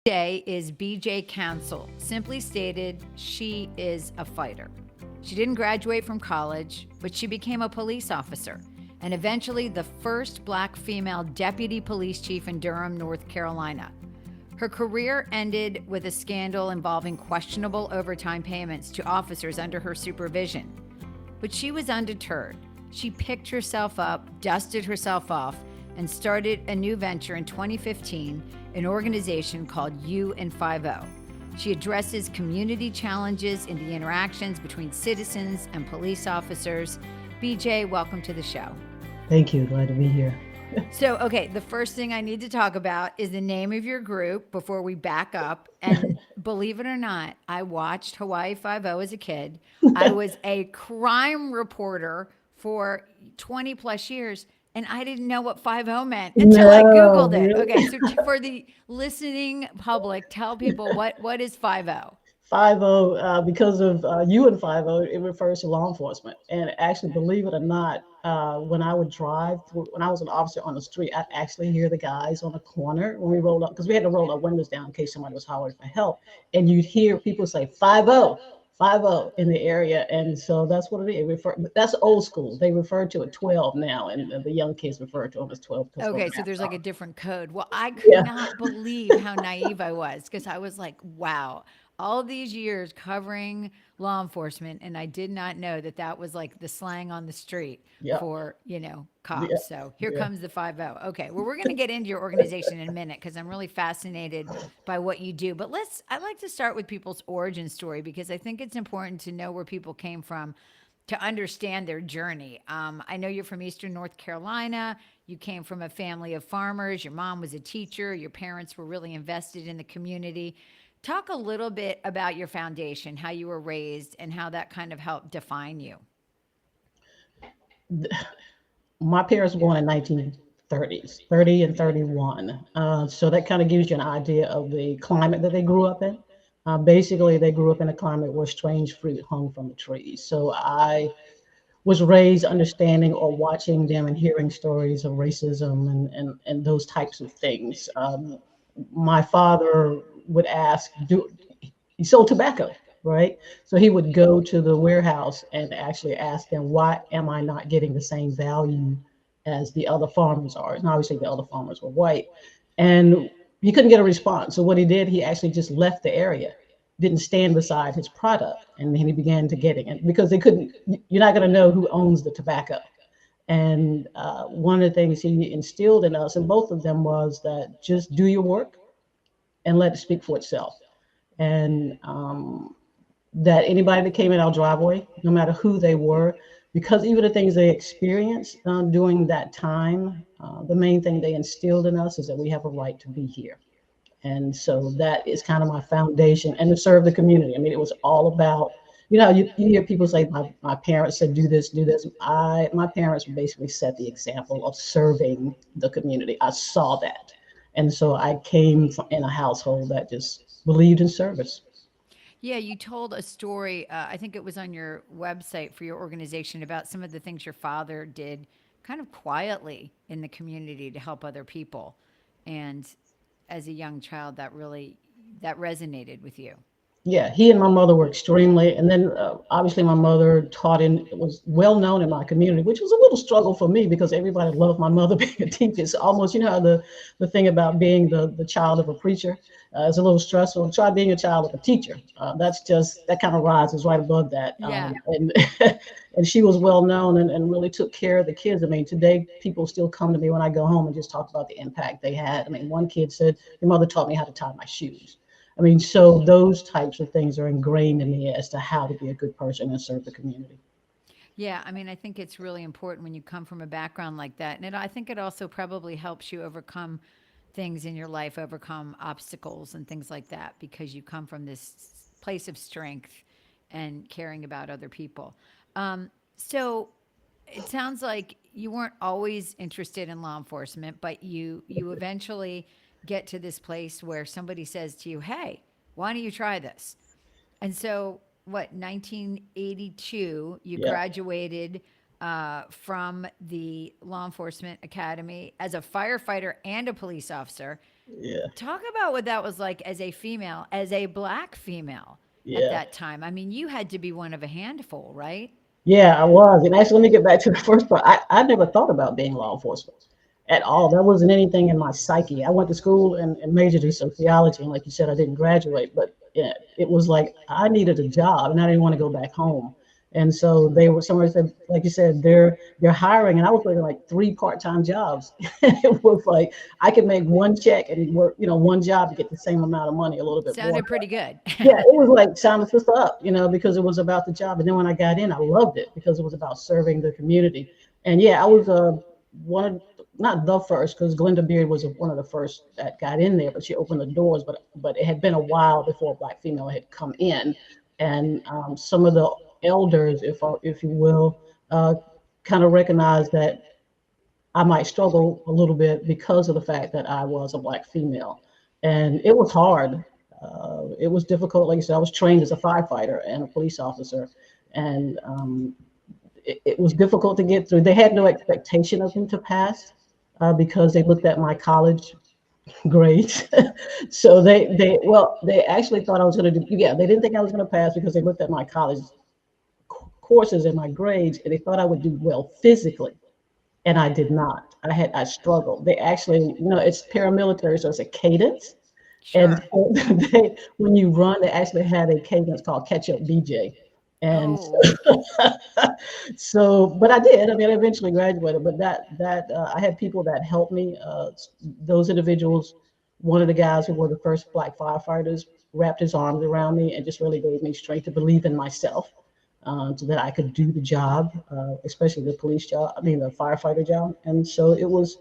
Today is BJ Council. Simply stated, she is a fighter. She didn't graduate from college, but she became a police officer and eventually the first black female deputy police chief in Durham, North Carolina. Her career ended with a scandal involving questionable overtime payments to officers under her supervision. But she was undeterred. She picked herself up, dusted herself off, and started a new venture in 2015, an organization called U&50. She addresses community challenges in the interactions between citizens and police officers. BJ, welcome to the show. Thank you. Glad to be here. So, okay, the first thing I need to talk about is the name of your group before we back up. And believe it or not, I watched Hawaii Five-O as a kid. I was a crime reporter for 20 plus years, and I didn't know what 5-0 meant until I No, Googled it. really? Okay, so for the listening public, tell people what is 5-0? 50, because of you and 50, it refers to law enforcement. And actually, believe it or not, when I would drive, when I was an officer on the street, I'd actually hear the guys on the corner when we rolled up, because we had to roll our windows down in case somebody was hollering for help. And you'd hear people say 50, 50 in the area. And so that's what it is. But that's old school. They refer to it 12 now, and the young kids refer to them as 12 because of where Okay, so maps there's like a are. different code. Well, I could Yeah. not believe how naive I was because I was like, wow, all these years covering law enforcement, and I did not know that that was like the slang on the street Yeah. for, Yeah. cops. So here Yeah. comes the 5-0. Okay, well, we're going to get into your organization in a minute because I'm really fascinated by what you do. But I like to start with people's origin story because I think it's important to know where people came from to understand their journey. I know you're from Eastern North Carolina. You came from a family of farmers. Your mom was a teacher. Your parents were really invested in the community. Talk a little bit about your foundation, how you were raised, and how that kind of helped define you. My parents were born in 1930s, 30 and 31. So that kind of gives you an idea of the climate that they grew up in. Basically, they grew up in a climate where strange fruit hung from the trees. So I was raised understanding or watching them and hearing stories of racism and those types of things. My father would ask, he sold tobacco, right? So he would go to the warehouse and actually ask them, why am I not getting the same value as the other farmers are? And obviously the other farmers were white. And he couldn't get a response. So what he did, he actually just left the area, didn't stand beside his product. And then he began to getting it because they couldn't, you're not going to know who owns the tobacco. And one of the things he instilled in us, and both of them, was that just do your work and let it speak for itself. And that anybody that came in our driveway, no matter who they were, because even the things they experienced during that time, the main thing they instilled in us is that we have a right to be here. And so that is kind of my foundation and to serve the community. I mean, it was all about, you hear people say, my parents said, do this, do this. My parents basically set the example of serving the community. I saw that. And so I came from, in a household that just believed in service. Yeah, you told a story, I think it was on your website for your organization, about some of the things your father did kind of quietly in the community to help other people. And as a young child, that resonated with you. Yeah, he and my mother were extremely, and then obviously my mother taught in, was well known in my community, which was a little struggle for me because everybody loved my mother being a teacher. It's almost, how the thing about being the child of a preacher is a little stressful. Try being a child of a teacher. That's just, that kind of rises right above that. Yeah. And and she was well known and really took care of the kids. I mean, today people still come to me when I go home and just talk about the impact they had. I mean, one kid said, your mother taught me how to tie my shoes. I mean, so those types of things are ingrained in me as to how to be a good person and serve the community. Yeah, I mean, I think it's really important when you come from a background like that. And I think it also probably helps you overcome things in your life, overcome obstacles and things like that, because you come from this place of strength and caring about other people. So it sounds like you weren't always interested in law enforcement, but you eventually get to this place where somebody says to you, "Hey, why don't you try this?" And so, what, 1982, you Yeah. graduated from the law enforcement academy as a firefighter and a police officer. Yeah, Talk about what that was like as a female, as a black female at yeah. that time. I mean, you had to be one of a handful, right? Yeah, I was. And actually, let me get back to the first part. I never thought about being law enforcement at all. That wasn't anything in my psyche. I went to school and majored in sociology. And like you said, I didn't graduate, but yeah, it was like I needed a job and I didn't want to go back home. And so they were somewhere said, like you said, they're hiring, and I was working like three part-time jobs. It was like I could make one check and work, one job to get the same amount of money, a little bit more. Sounded pretty good. Yeah, it was like sign the sister up, because it was about the job. And then when I got in, I loved it because it was about serving the community. And yeah, I was one of, not the first, because Glenda Beard was one of the first that got in there, but she opened the doors. But it had been a while before a black female had come in, and some of the elders, if you will, uh, kind of recognized that I might struggle a little bit because of the fact that I was a black female. And it was hard. It was difficult. Like I said, I was trained as a firefighter and a police officer. And it was difficult to get through. They had no expectation of me to pass because they looked at my college grades. So they actually thought I was going to do, yeah, they didn't think I was going to pass because they looked at my college courses and my grades, and they thought I would do well physically, and I did not. I struggled. They actually, it's paramilitary, so it's a cadence. And Sure. so when you run, they actually had a cadence called catch up BJ. And Oh, so, but I did. I mean, I eventually graduated. But I had people that helped me. Those individuals, one of the guys who were the first black firefighters, wrapped his arms around me and just really gave me strength to believe in myself, so that I could do the job, especially the police job. I mean, the firefighter job. And so it was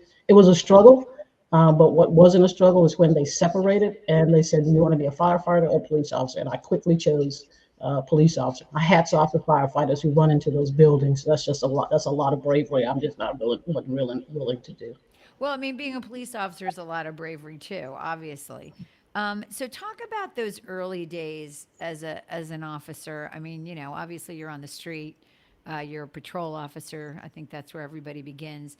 a struggle. But what wasn't a struggle was when they separated and they said, "Do you want to be a firefighter or a police officer?" And I quickly chose police officer. My hats off to firefighters who run into those buildings. That's just a lot. That's a lot of bravery. I'm just not willing to do. well, I mean, being a police officer is a lot of bravery too, obviously. So talk about those early days as an officer. I mean, obviously you're on the street, you're a patrol officer. I think that's where everybody begins.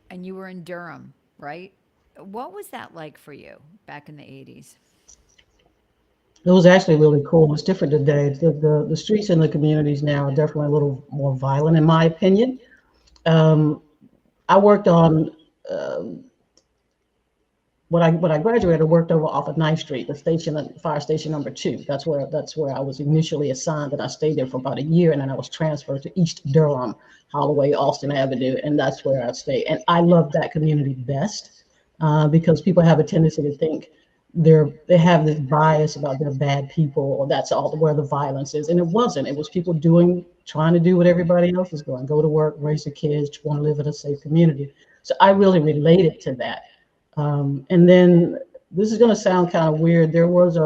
And you were in Durham, right? What was that like for you back in the 80s? It was actually really cool. It's different today. The streets in the communities now are definitely a little more violent, in my opinion. Um, I worked on when I graduated. I worked over off of Ninth Street, the station, fire station number 2. That's where I was initially assigned, and I stayed there for about a year, and then I was transferred to East Durham, Holloway, Austin Avenue, and that's where I stayed. And I love that community best because people have a tendency to think they have this bias about they're bad people, or that's all where the violence is, and it wasn't. It was people trying to do what everybody else is doing: go to work, raise their kids, want to live in a safe community. So I really related to that. And then this is going to sound kind of weird. There was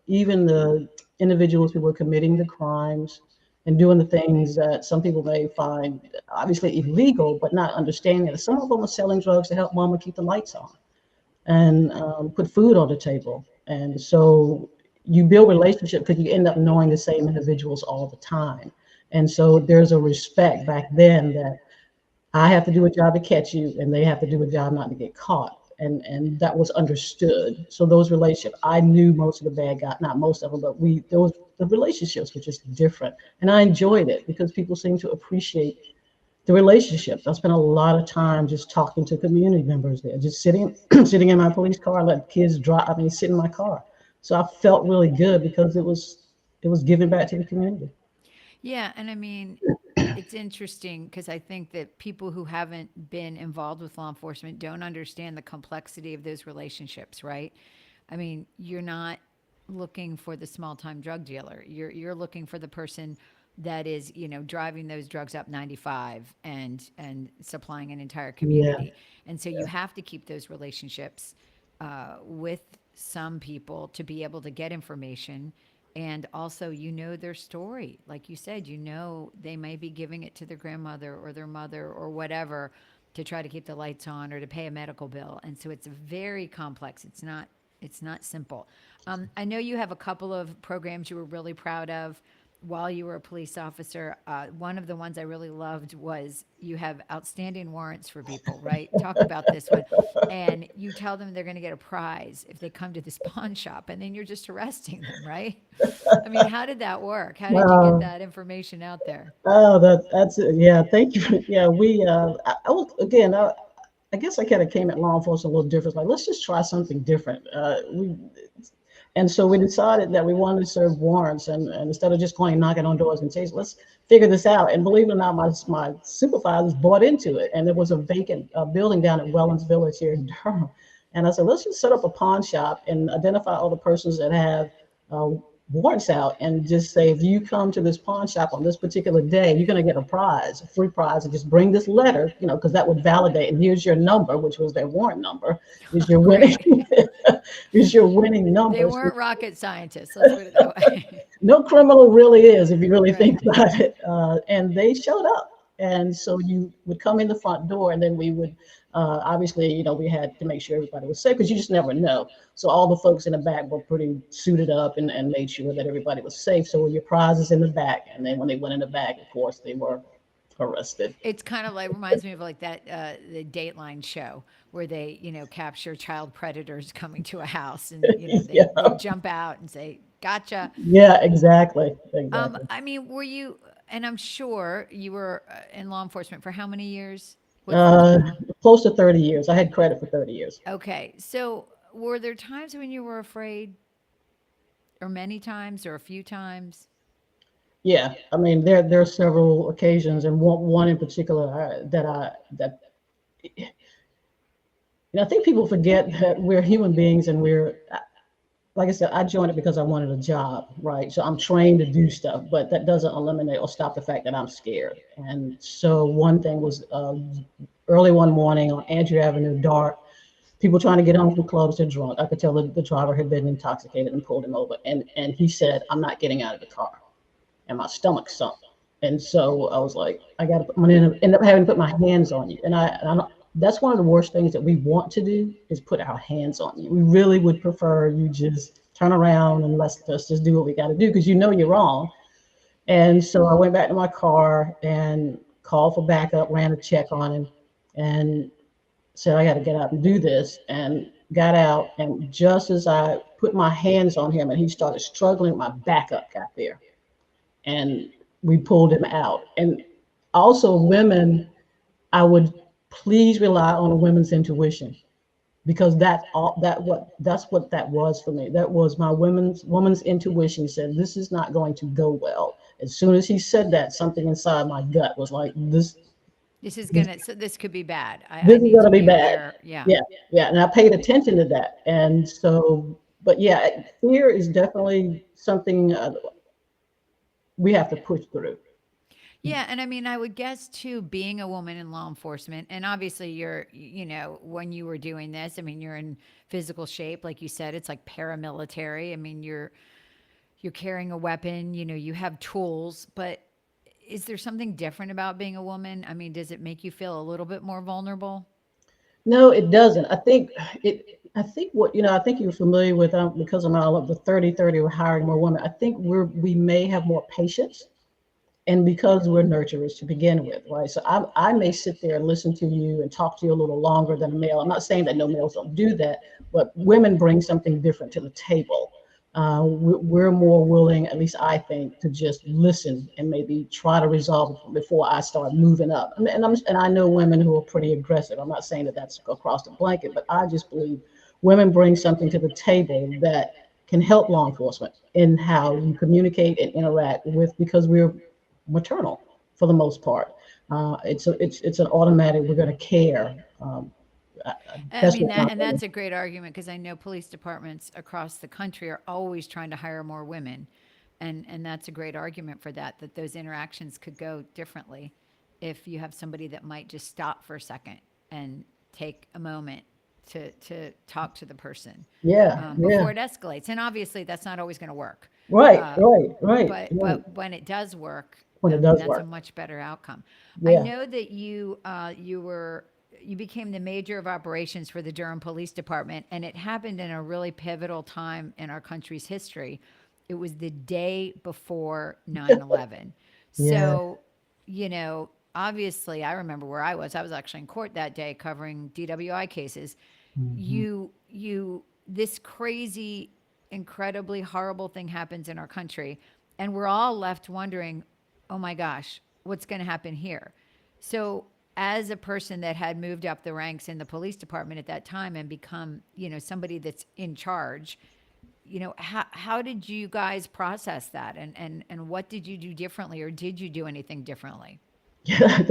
even the individuals who were committing the crimes and doing the things that some people may find obviously illegal, but not understanding that some of them are selling drugs to help mama keep the lights on and put food on the table. And so you build relationships because you end up knowing the same individuals all the time. And so there's a respect back then that I have to do a job to catch you, and they have to do a job not to get caught. And that was understood. So those relationships, I knew most of the bad guys, not most of them, but those the relationships were just different, and I enjoyed it because people seem to appreciate the relationships. I spent a lot of time just talking to community members there, just sitting sitting in my police car, let kids drive. I mean, sit in my car. So I felt really good because it was giving back to the community. Yeah, and I mean, it's interesting because I think that people who haven't been involved with law enforcement don't understand the complexity of those relationships, right? I mean, you're not looking for the small time drug dealer. You're looking for the person that is, driving those drugs up 95 and supplying an entire Yeah, community. And so you have to keep those relationships with some people to be able to get information. And also, their story. Like you said, they may be giving it to their grandmother or their mother or whatever to try to keep the lights on or to pay a medical bill. And so it's very complex. It's not simple. I know you have a couple of programs you were really proud of. while you were a police officer, one of the ones I really loved was you have outstanding warrants for people, right? Talk about this one. And you tell them they're going to get a prize if they come to this pawn shop, and then you're just arresting them, right? I mean, how did that work? How did you get Wow. that information out there? Oh, that's it. Yeah. Thank you. Yeah. I was, again, I guess I kind of came at law enforcement a little different. Like, let's just try something different. And so we decided that we wanted to serve warrants, and instead of just going knocking on doors and chase, let's figure this out. And believe it or not, my supervisors bought into it, and there was a vacant building down at Wellens Village here in Durham. And I said, let's just set up a pawn shop and identify all the persons that have uh, warrants out, and just say, if you come to this pawn shop on this particular day, you're going to get a prize, a free prize, and just bring this letter, because that would validate. And here's your number, which was their warrant number. Is your winning Great. is your winning They number. So weren't rocket scientists, let's put it that way. no criminal really is, if you really Right. think about it. And they showed up. And so you would come in the front door, and then we would, obviously, we had to make sure everybody was safe, because you just never know. So all the folks in the back were pretty suited up, and made sure that everybody was safe. So your prizes in the back. And then when they went in the back, of course, they were arrested. It's kind of like reminds me of like that the Dateline show where they capture child predators coming to a house, and Yeah. they jump out and say gotcha. Yeah, exactly. Exactly. I mean, were you, and I'm sure you were in law enforcement for how many years? What's the Uh, total? Close to 30 years. I had credit for 30 years. Okay, so were there times when you were afraid, or many times, or a few times? Yeah, I mean, there are several occasions, and one in particular, that I think people forget that we're human beings, and like I said, I joined it because I wanted a job, right? So I'm trained to do stuff, but that doesn't eliminate or stop the fact that I'm scared. And so one thing was, early one morning on Andrew Avenue, dark, people trying to get home from clubs, they're drunk. I could tell the driver had been intoxicated, and pulled him over. And he said, "I'm not getting out of the car." And my stomach sunk. And so I was like, I'm gonna end up having to put my hands on you. And I don't, that's one of the worst things that we want to do, is put our hands on you. We really would prefer you just turn around and let's just do what we got to do, because you're wrong. And so I went back to my car and called for backup, ran a check on him, and said, I got to get out and do this. And got out. And just as I put my hands on him and he started struggling, my backup got there, and we pulled him out. And also, women, I would please rely on a women's intuition, because that's what that was for me. That was my woman's intuition said, this is not going to go well. As soon as he said that, something inside my gut was like, This is this, gonna, so this could be bad. I this is need going to to be be bad. aware. Yeah. Yeah, yeah. And I paid attention to that. And so, but yeah, fear is definitely something, we have to push through. Yeah, and I mean, I would guess too, being a woman in law enforcement, and obviously you're, when you were doing this, I mean, you're in physical shape, like you said, it's like paramilitary. I mean, you're carrying a weapon, you have tools, but is there something different about being a woman? I mean, does it make you feel a little bit more vulnerable? No, it doesn't. I think I think you're familiar with, because I'm all of the 30-30, we're hiring more women. I think we may have more patience, and because we're nurturers to begin with, right? So I may sit there and listen to you and talk to you a little longer than a male. I'm not saying that no males don't do that, but women bring something different to the table. We're more willing, at least I think, to just listen and maybe try to resolve it before I start moving up. And I know women who are pretty aggressive. I'm not saying that that's across the blanket, but I just believe women bring something to the table that can help law enforcement in how you communicate and interact with, because we're maternal for the most part. It's an automatic. We're going to care. I That's mean what that, my and that's a great argument because I know police departments across the country are always trying to hire more women, and that's a great argument for that. That those interactions could go differently if you have somebody that might just stop for a second and take a moment to talk to the person Yeah, yeah. before it escalates. And obviously, that's not always going to work. Right, Uh, right, right, but right. when it does work, When I it mean does that's a work. much better outcome. I Yeah. know that you became the major of operations for the Durham Police Department, and it happened in a really pivotal time in our country's history. It was the day before 9/11. Yeah. So, obviously, I remember where I was. I was actually in court that day covering DWI cases. Hmm. This crazy, incredibly horrible thing happens in our country, and we're all left wondering, oh my gosh, what's going to happen here? So, as a person that had moved up the ranks in the police department at that time and become, somebody that's in charge, how did you guys process that, and what did you do differently, or did you do anything differently? Yeah,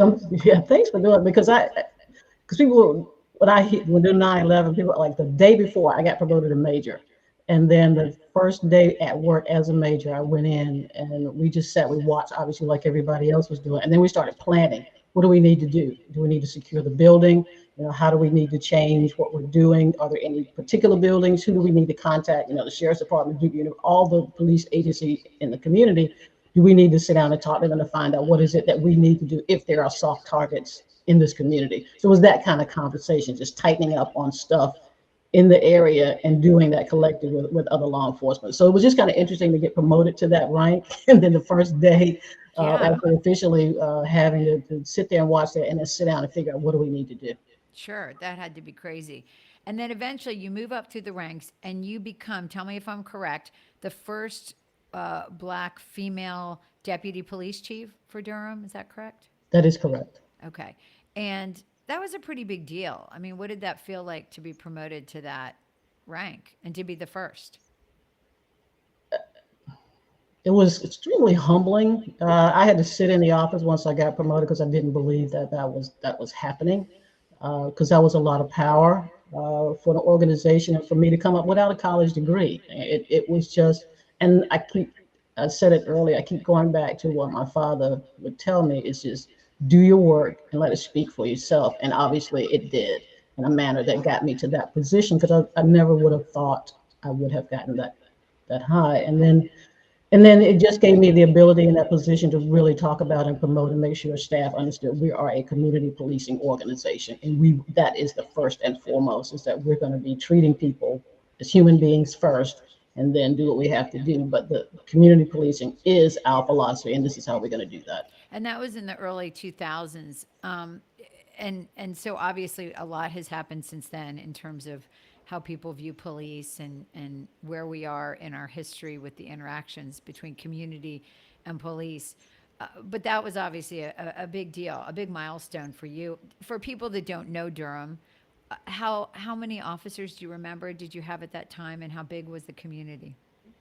yeah, thanks for doing it because because people, when do 9/11, people like the day before I got promoted to major. And then the first day at work as a major, I went in and we just sat, we watched, obviously, like everybody else was doing. And then we started planning. What do we need to do? Do we need to secure the building? How do we need to change what we're doing? Are there any particular buildings? Who do we need to contact? The sheriff's department, all the police agencies in the community. Do we need to sit down and talk to them to find out what is it that we need to do if there are soft targets in this community? So it was that kind of conversation, just tightening up on stuff in the area and doing that collective with other law enforcement. So it was just kind of interesting to get promoted to that rank. And then the first day, Yeah, after officially having to sit there and watch that and then sit down and figure out what do we need to do. sure, that had to be crazy. And then eventually you move up through the ranks and you become, tell me if I'm correct, the first black female deputy police chief for Durham. Is that correct? That is correct. Okay. And that was a pretty big deal. I mean, what did that feel like to be promoted to that rank and to be the first? It was extremely humbling. I had to sit in the office once I got promoted because I didn't believe that was happening. Because that was a lot of power for the organization and for me to come up without a college degree. It was just, and I said it earlier, I keep going back to what my father would tell me is just do your work and let it speak for yourself. And obviously it did in a manner that got me to that position because I never would have thought I would have gotten that high. And then it just gave me the ability in that position to really talk about and promote and make sure staff understood we are a community policing organization. And that is the first and foremost is that we're going to be treating people as human beings first and then do what we have to do. But the community policing is our philosophy, and this is how we're going to do that. And that was in the early 2000s. And so obviously a lot has happened since then in terms of how people view police and where we are in our history with the interactions between community and police. But that was obviously a big deal, a big milestone for you. For people that don't know Durham, how many officers do you remember did you have at that time, and how big was the community?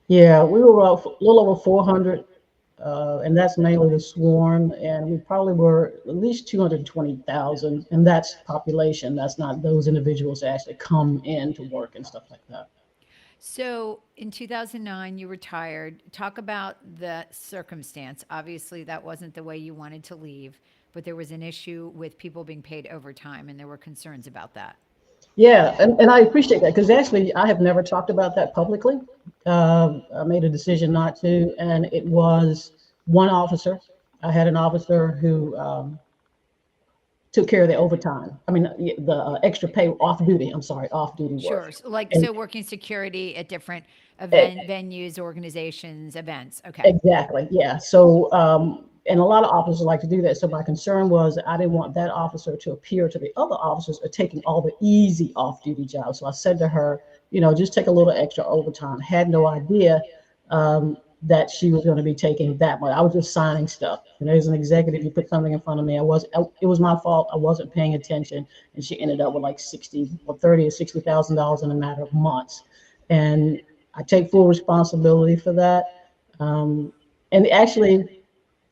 Yeah, we were about a little over 400, and that's mainly the sworn, and we probably were at least 220,000, and that's population. That's not those individuals that actually come in to work and stuff like that. So in 2009, you retired. Talk about the circumstance. Obviously, that wasn't the way you wanted to leave, but there was an issue with people being paid overtime, and there were concerns about that. Yeah, and I appreciate that because actually I have never talked about that publicly. I made a decision not to, and it was one officer. I had an officer who took care of the overtime. I mean, the extra pay off duty. I'm sorry, off duty work. Sure. So, like, And so working security at different eh, venues, organizations, events. Okay. exactly, yeah. So, and a lot of officers like to do that. So my concern was I didn't want that officer to appear to the other officers are taking all the easy off duty jobs. So I said to her, just take a little extra overtime. Had no idea that she was going to be taking that much. I was just signing stuff. As an executive, you put something in front of me. It was my fault. I wasn't paying attention, and she ended up with like 60 or 30 or $60,000 in a matter of months. And I take full responsibility for that. Um, and actually,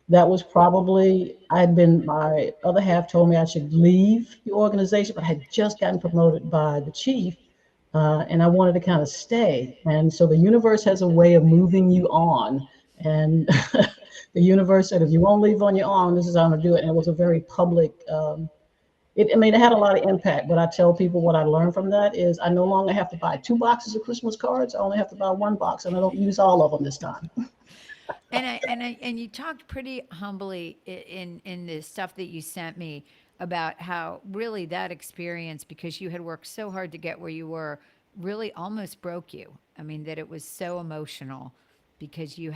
that was probably, my other half told me I should leave the organization, but I had just gotten promoted by the chief, and I wanted to kind of stay. And so the universe has a way of moving you on. And the universe said, if you won't leave on your own, this is how I'm going to do it. And it was a very public, it had a lot of impact. But I tell people what I learned from that is I no longer have to buy 2 boxes of Christmas cards. I only have to buy 1 box, and I don't use all of them this time. And you talked pretty humbly in the stuff that you sent me about how really that experience, because you had worked so hard to get where you were, really almost broke you. I mean, that it was so emotional. because you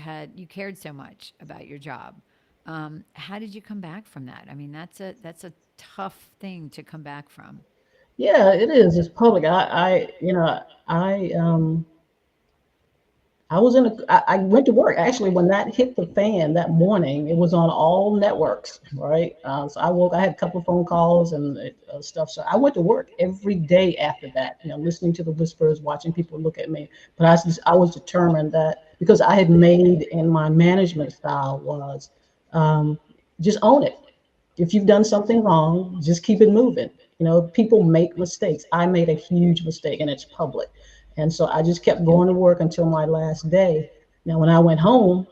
cared so much about your job. How did you come back from that? I mean, that's a tough thing to come back from. Yeah, it is. It's public. I was in a, I went to work actually when that hit the fan that morning. It was on all networks, right? So I had a couple of phone calls and stuff. So I went to work every day after that, listening to the whispers, watching people look at me. But I was determined that because I had made in my management style was um, just own it. If you've done something wrong, just keep it moving. People make mistakes. I made a huge mistake and it's public. And so I just kept going to work until my last day. Now, when I went home,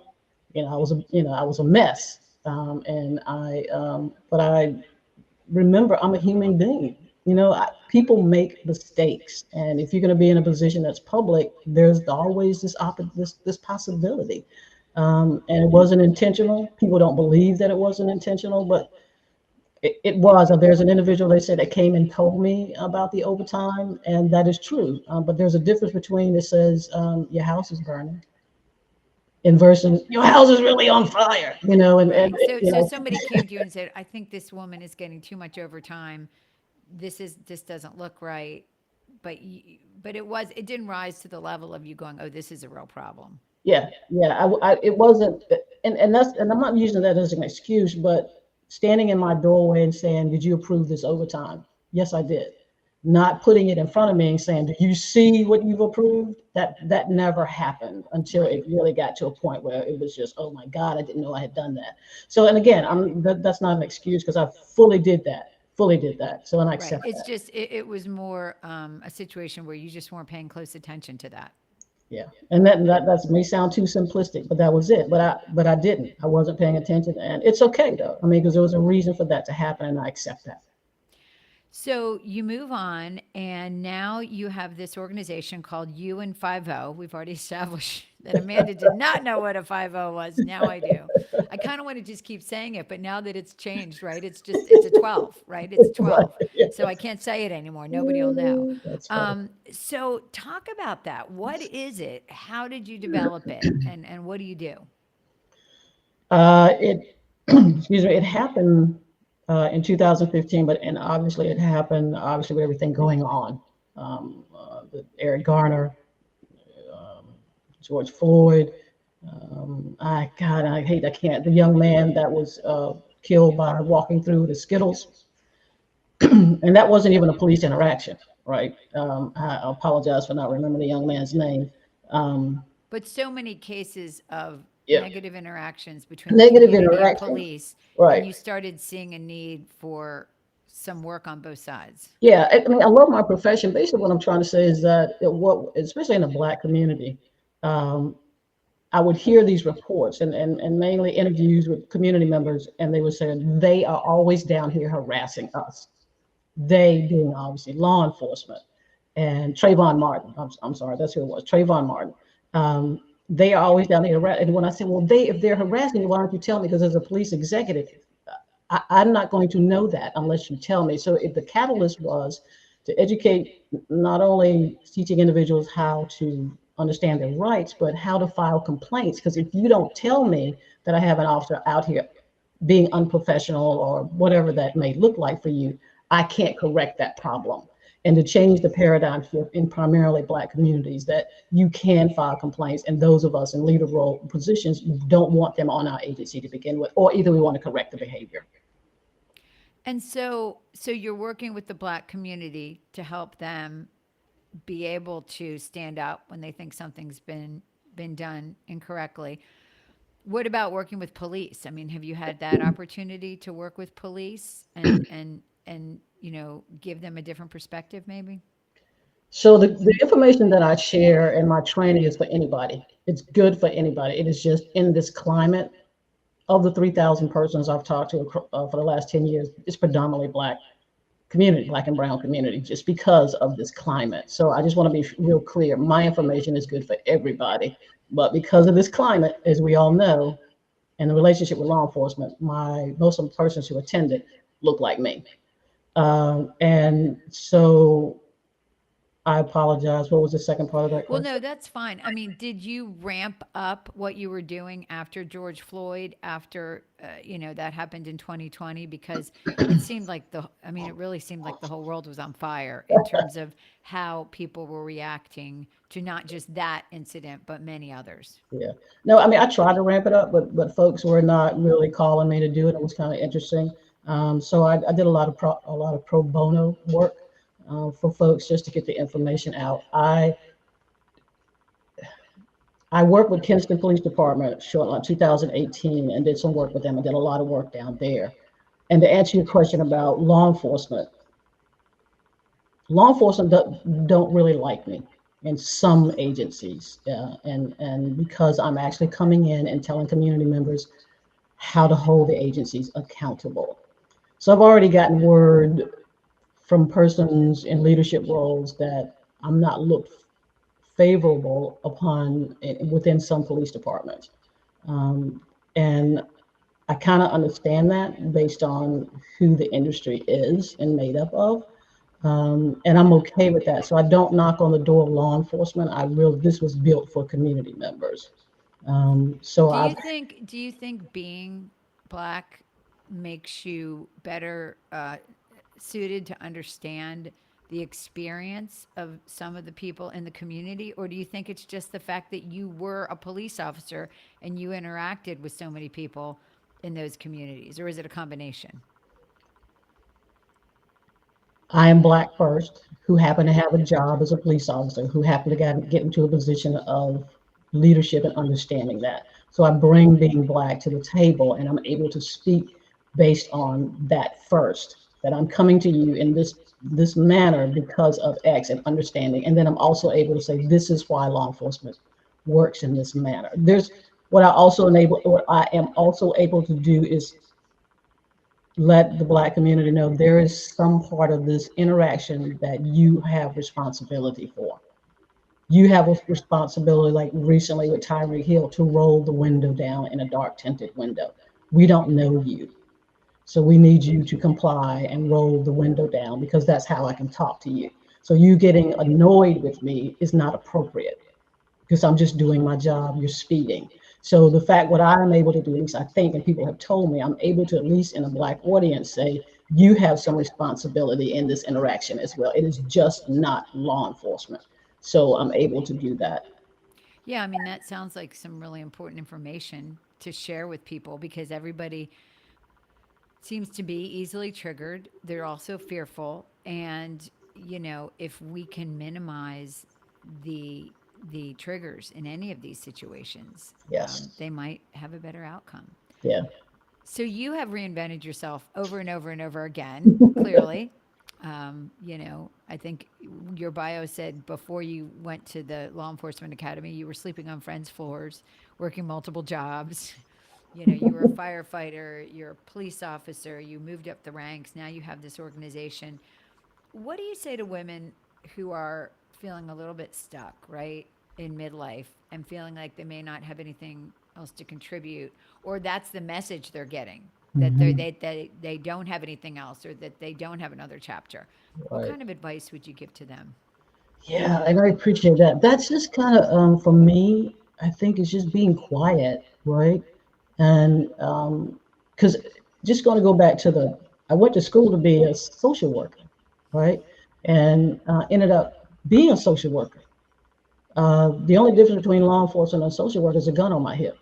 I was a mess. But I remember I'm a human being. People make mistakes, and if you're going to be in a position that's public, there's always this possibility. And it wasn't intentional. People don't believe that it wasn't intentional, but it was. There's an individual they said that came and told me about the overtime, and that is true. But there's a difference between it says your house is burning and versus your house is really on fire. Right. So somebody came to you and said, "I think this woman is getting too much overtime. This doesn't look right." But it didn't rise to the level of you going, "Oh, this is a real problem." Yeah, yeah. It wasn't, and I'm not using that as an excuse, but standing in my doorway and saying, "Did you approve this overtime?" Yes, I did. Not putting it in front of me and saying, "Do you see what you've approved?" That never happened until Right. it really got to a point where it was just, "Oh my God, I didn't know I had done that." So, and again, that's not an excuse because I fully did that. So, and I Right. accept It's that. just it was more a situation where you just weren't paying close attention to that. Yeah, and that may sound too simplistic, but that was it. But I didn't. I wasn't paying attention, and it's okay though. I mean, because there was a reason for that to happen, and I accept that. So you move on, and now you have this organization called U and 50. We've already established that Amanda did not know what a 50 was. Now I do. I kind of want to just keep saying it, but now that it's changed, right? It's a 12, right? It's Right. 12. So Yes. I can't say it anymore. Nobody will know. That's funny. So talk about that. What is it? How did you develop it? And what do you do? It excuse me. It happened in 2015, but and obviously it happened obviously with everything going on. The Eric Garner, um, George Floyd. I can't. The young man that was killed by walking through the Skittles, and that wasn't even a police interaction, right? I apologize for not remembering the young man's name. Um, But so many cases of yeah, negative interactions between the negative community and interaction, police, and right? you started seeing a need for some work on both sides. Yeah, I mean, I love my profession. Basically, what I'm trying to say is that especially in the Black community, um, I would hear these reports and mainly interviews with community members, and they would say they are always down here harassing us. They being obviously law enforcement and Trayvon Martin. I'm sorry, that's who it was, Trayvon Martin. They are always down here. And when I say, well, if they're harassing you, why don't you tell me? Because as a police executive, I'm not going to know that unless you tell me. So if the catalyst was to educate, not only teaching individuals how to understand their rights, but how to file complaints. Because if you don't tell me that I have an officer out here being unprofessional or whatever that may look like for you, I can't correct that problem. And to change the paradigm shift in primarily Black communities that you can file complaints, and those of us in leader role positions don't want them on our agency to begin with, or either we want to correct the behavior. And so you're working with the Black community to help them be able to stand up when they think something's been done incorrectly. What about working with police? I mean, have you had that opportunity to work with police and give them a different perspective maybe? So the information that I share in my training is for anybody. It's good for anybody. It is just in this climate of the 3,000 persons I've talked to for the last 10 years, it's predominantly Black community, Black and brown community, just because of this climate. So I just want to be real clear. My information is good for everybody, but because of this climate, as we all know, and the relationship with law enforcement, most of the persons who attended look like me. And so I apologize. What was the second part of that Well, question? no, that's fine. I mean, did you ramp up what you were doing after George Floyd, after, that happened in 2020? Because it seemed like I mean, it really seemed like the whole world was on fire in terms of how people were reacting to not just that incident, but many others. Yeah. No, I mean, I tried to ramp it up, but folks were not really calling me to do it. It was kind of interesting. So I did a lot of pro bono work for folks just to get the information out. I worked with Kinston Police Department shortly, like 2018, and did some work with them. I did a lot of work down there. And to answer your question about law enforcement don't really like me in some agencies, and because I'm actually coming in and telling community members how to hold the agencies accountable. So I've already gotten word from persons in leadership roles that I'm not looked favorable upon within some police departments. Um, and I kind of understand that based on who the industry is and made up of. And I'm okay with that. So I don't knock on the door of law enforcement. This was built for community members. So Do I've you think being black makes you better suited to understand the experience of some of the people in the community, or do you think it's just the fact that you were a police officer and you interacted with so many people in those communities, or is it a combination? I am black first, who happen to have a job as a police officer, who happen to get into a position of leadership and understanding that. So I bring being black to the table, and I'm able to speak based on that first. That I'm coming to you in this manner because of X and understanding, and then I'm also able to say this is why law enforcement works in this manner. What I am also able to do is let the black community know there is some part of this interaction that you have responsibility for. You have a responsibility, like recently with Tyree Hill, to roll the window down in a dark tinted window. We don't know you. So we need you to comply and roll the window down because that's how I can talk to you. So you getting annoyed with me is not appropriate because I'm just doing my job. You're speeding. So the fact what I'm able to do, at least I think, and people have told me, I'm able to, at least in a black audience, say, you have some responsibility in this interaction as well. It is just not law enforcement. So I'm able to do that. Yeah, I mean, that sounds like some really important information to share with people because everybody seems to be easily triggered. They're also fearful. And, if we can minimize the the triggers in any of these situations, Yes. they might have a better outcome. Yeah. So you have reinvented yourself over and over and over again, clearly. I think your bio said before you went to the law enforcement academy, you were sleeping on friends' floors, working multiple jobs. You were a firefighter, you're a police officer, you moved up the ranks, now you have this organization. What do you say to women who are feeling a little bit stuck, right, in midlife and feeling like they may not have anything else to contribute, or that's the message they're getting that Mhm. they don't have anything else or that they don't have another chapter? What Right. kind of advice would you give to them? Yeah, and I appreciate that. That's just kind of for me. I think it's just being quiet, right? And because just going to go back to I went to school to be a social worker, right? And ended up being a social worker. The only difference between law enforcement and a social worker is a gun on my hip.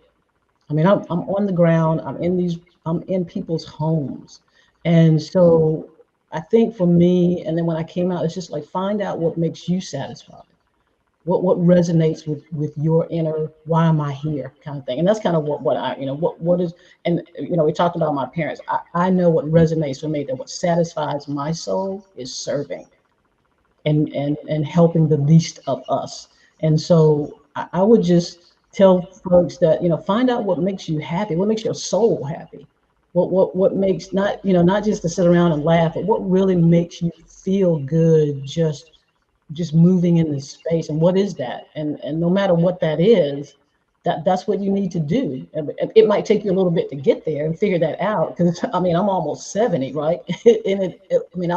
I mean, I'm on the ground. I'm in people's homes, and so I think for me, and then when I came out, it's just like find out what makes you satisfied, what resonates with your inner why am I here kind of thing. And that's kind of what I what is. And we talked about my parents. I know what resonates for me, that what satisfies my soul is serving and helping the least of us. And so I would just tell folks that find out what makes you happy, what makes your soul happy, what makes, not not just to sit around and laugh, but what really makes you feel good, just moving in this space. And what is that? And no matter what that is, that's what you need to do. And it might take you a little bit to get there and figure that out, because I mean I'm almost 70, right? I mean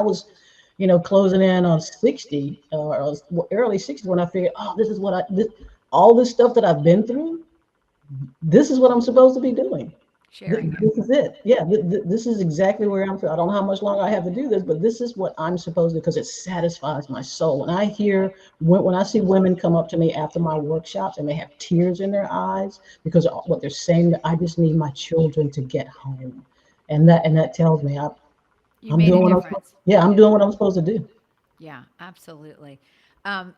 closing in on 60 or early 60s when I figured, oh, this is all this stuff that I've been through. This is what I'm supposed to be doing. Sharing it. This is it. Yeah, this is exactly where I'm. I don't know how much longer I have to do this, but this is what I'm supposed to, because it satisfies my soul. When when I see women come up to me after my workshops and they have tears in their eyes because of what they're saying, that I just need my children to get home, and that tells me You I'm made a doing what I'm supposed. difference. Yeah, I'm doing what I'm supposed to do. Yeah, absolutely.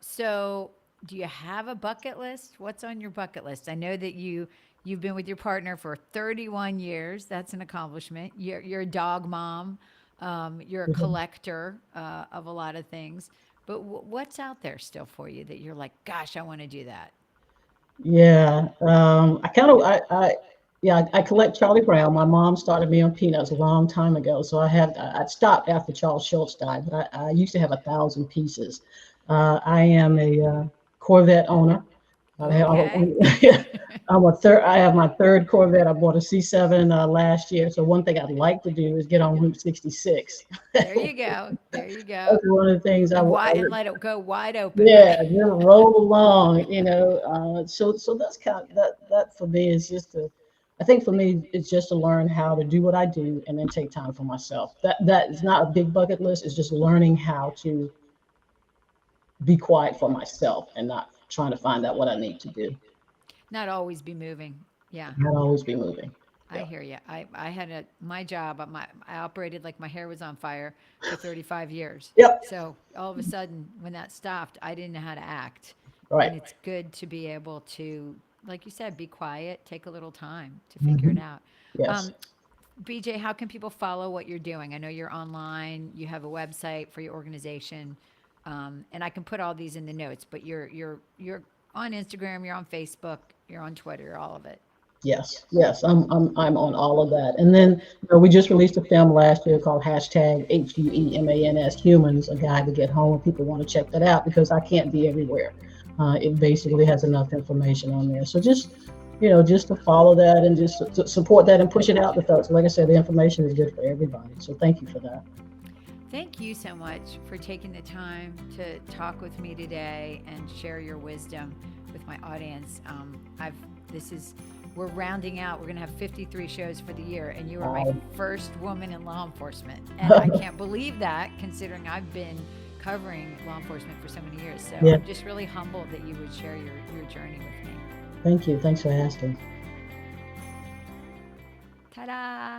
So do you have a bucket list? What's on your bucket list? I know that you've been with your partner for 31 years. That's an accomplishment. You're a dog mom. You're a Mhm. collector of a lot of things. But what's out there still for you that you're like, gosh, I want to do that? Yeah, I kind of, yeah, I collect Charlie Brown. My mom started me on peanuts a long time ago, so I stopped after Charles Schultz died, but I used to have 1,000 pieces. I am a Corvette owner. I have, Okay. I have my third Corvette. I bought a C7 last year. So one thing I'd like to do is get on Route 66. There you go. There you That's go. one of the things And let it go wide open, yeah, right? just roll along, so that's kind of that for me is just to, I think for me it's just to learn how to do what I do and then take time for myself. That is not a big bucket list. It's just learning how to be quiet for myself and not trying to find out what I need to do. Not always be moving. Yeah. Not always be moving. I Yeah. hear you. I had my job. I operated like my hair was on fire for 35 years. Yep. So all of a sudden, when that stopped, I didn't know how to act. Right. And it's good to be able to, like you said, be quiet, take a little time to figure it Hmm. out. Yes. Um, BJ, how can people follow what you're doing? I know you're online. You have a website for your organization, and I can put all these in the notes. But you're on Instagram, you're on Facebook, you're on Twitter, all of it. Yes, yes, I'm on all of that. And then we just released a film last year called hashtag HUEMANS Humans, a guide to get home. If people want to check that out, because I can't be everywhere. It basically has enough information on there. So just to follow that and just to support that and push it out to folks. Like I said, the information is good for everybody. So thank you for that. Thank you so much for taking the time to talk with me today and share your wisdom with my audience. This is we're rounding out. We're going to have 53 shows for the year, and you are my Um, first woman in law enforcement, and I can't believe that, considering I've been covering law enforcement for so many years. So yeah, I'm just really humbled that you would share your journey with me. thank you. Thanks for asking. Ta-da!